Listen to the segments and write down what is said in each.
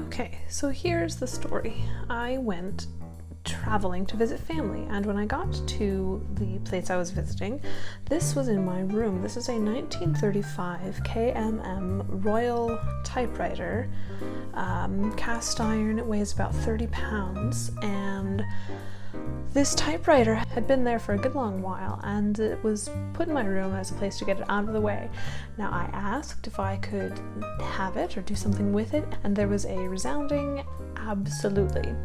Okay, so here's the story. I went traveling to visit family, and when I got to the place I was visiting, this was in my room. This is a 1935 KMM Royal typewriter, cast iron. It weighs about 30 pounds, and this typewriter had been there for a good long while, and it was put in my room as a place to get it out of the way. Now I asked if I could have it or do something with it, and there was a resounding absolutely.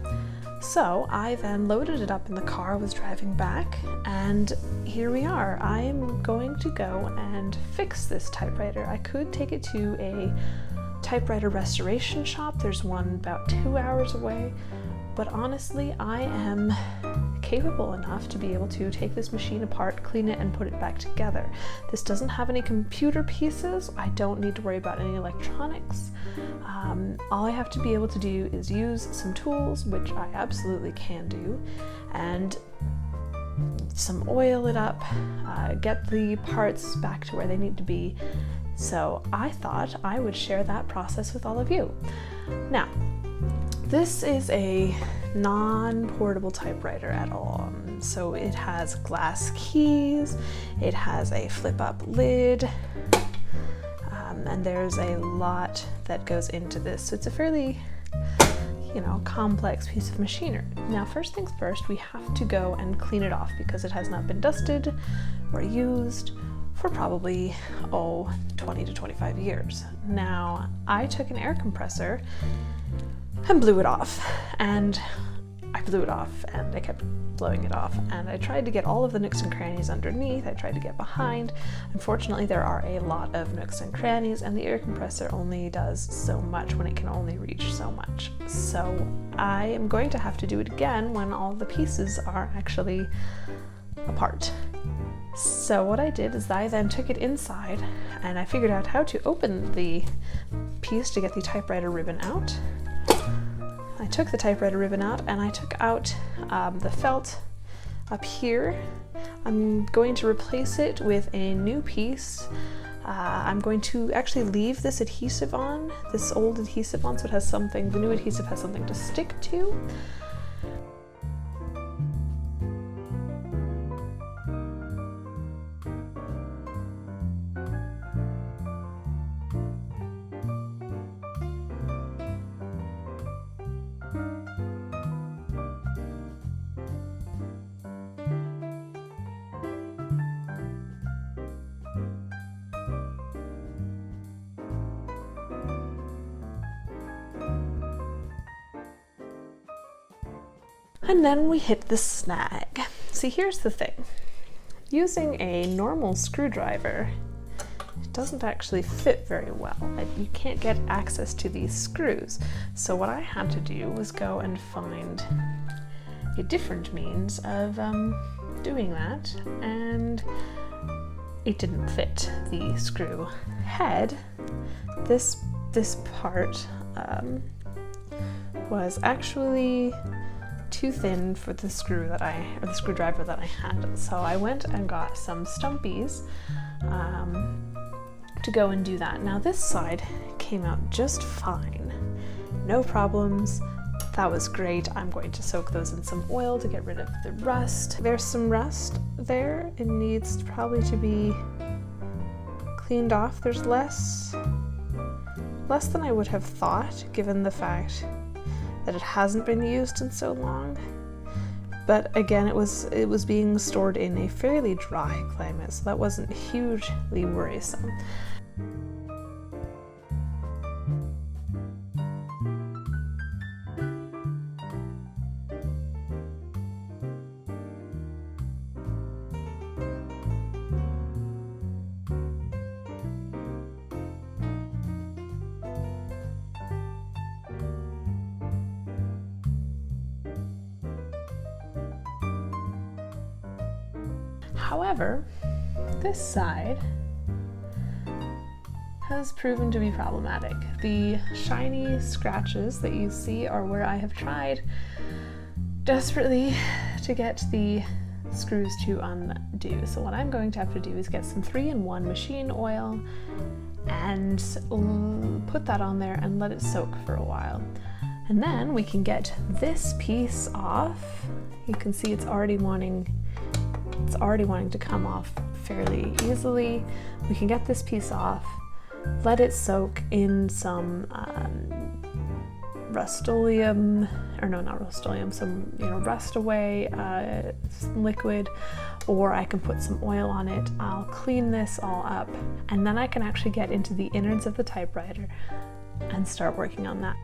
So I then loaded it up in the car, was driving back, and here we are. I am going to go and fix this typewriter. I could take it to a typewriter restoration shop. There's one about 2 hours away, but honestly, I am capable enough to be able to take this machine apart, clean it, and put it back together. This doesn't have any computer pieces. I don't need to worry about any electronics. All I have to be able to do is use some tools, which I absolutely can do, and some oil it up, get the parts back to where they need to be. So I thought I would share that process with all of you. Now, this is a non-portable typewriter at all. So it has glass keys, it has a flip-up lid, and there's a lot that goes into this. So it's a fairly, complex piece of machinery. Now, first things first, we have to go and clean it off because it has not been dusted or used for probably, 20 to 25 years. Now, I took an air compressor and blew it off, and I kept blowing it off, and I tried to get all of the nooks and crannies underneath. I tried to get behind. Unfortunately, there are a lot of nooks and crannies, and the air compressor only does so much when it can only reach so much. So I am going to have to do it again when all the pieces are actually apart. So what I did is I then took it inside, and I figured out how to open the piece to get the typewriter ribbon out. I took the typewriter ribbon out, and I took out the felt up here. I'm going to replace it with a new piece. I'm going to actually leave this adhesive on, this old adhesive on, so it has something, the new adhesive has something to stick to. And then we hit the snag. See, here's the thing. Using a normal screwdriver, it doesn't actually fit very well. You can't get access to these screws. So what I had to do was go and find a different means of doing that, and it didn't fit. The screw head, this part was actually too thin for the screwdriver that I had. So I went and got some stumpies to go and do that. Now this side came out just fine, no problems. That was great. I'm going to soak those in some oil to get rid of the rust. There's some rust there. It needs probably to be cleaned off. There's less than I would have thought, given the fact that it hasn't been used in so long. But again, it was being stored in a fairly dry climate, so that wasn't hugely worrisome. However, this side has proven to be problematic. The shiny scratches that you see are where I have tried desperately to get the screws to undo. So what I'm going to have to do is get some 3-in-1 machine oil and put that on there and let it soak for a while. And then we can get this piece off. You can see it's already wanting to come off fairly easily. We can get this piece off, let it soak in some Rust-Oleum, or no, not Rust-Oleum, some rust away liquid, or I can put some oil on it. I'll clean this all up, and then I can actually get into the innards of the typewriter and start working on that.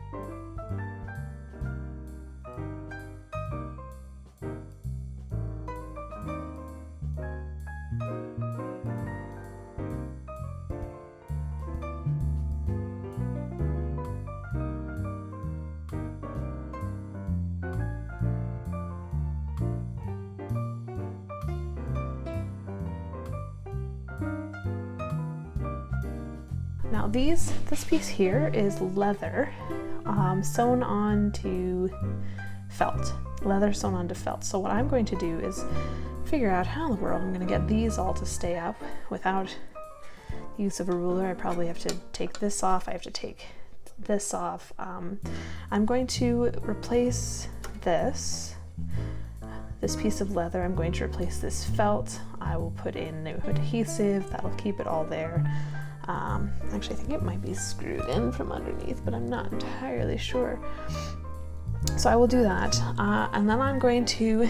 Now this piece here is leather sewn onto felt. Leather sewn onto felt. So what I'm going to do is figure out how in the world I'm going to get these all to stay up without the use of a ruler. I probably have to take this off. I have to take this off. I'm going to replace this piece of leather. I'm going to replace this felt. I will put in new adhesive. That'll keep it all there. Actually, I think it might be screwed in from underneath, but I'm not entirely sure. So I will do that, and then I'm going to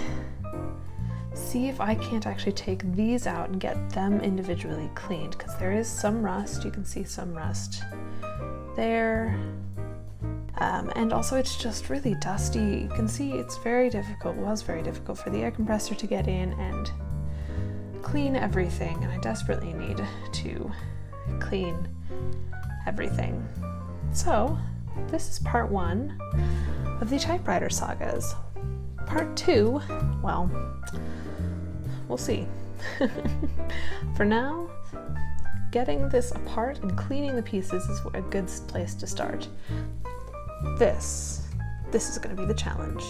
see if I can't actually take these out and get them individually cleaned, because there is some rust. You can see some rust there, and also it's just really dusty. You can see it's very difficult, was very difficult for the air compressor to get in and clean everything, and I desperately need to clean everything. So this is part 1 of the typewriter sagas. Part 2, well, we'll see. For now, getting this apart and cleaning the pieces is a good place to start. This is going to be the challenge.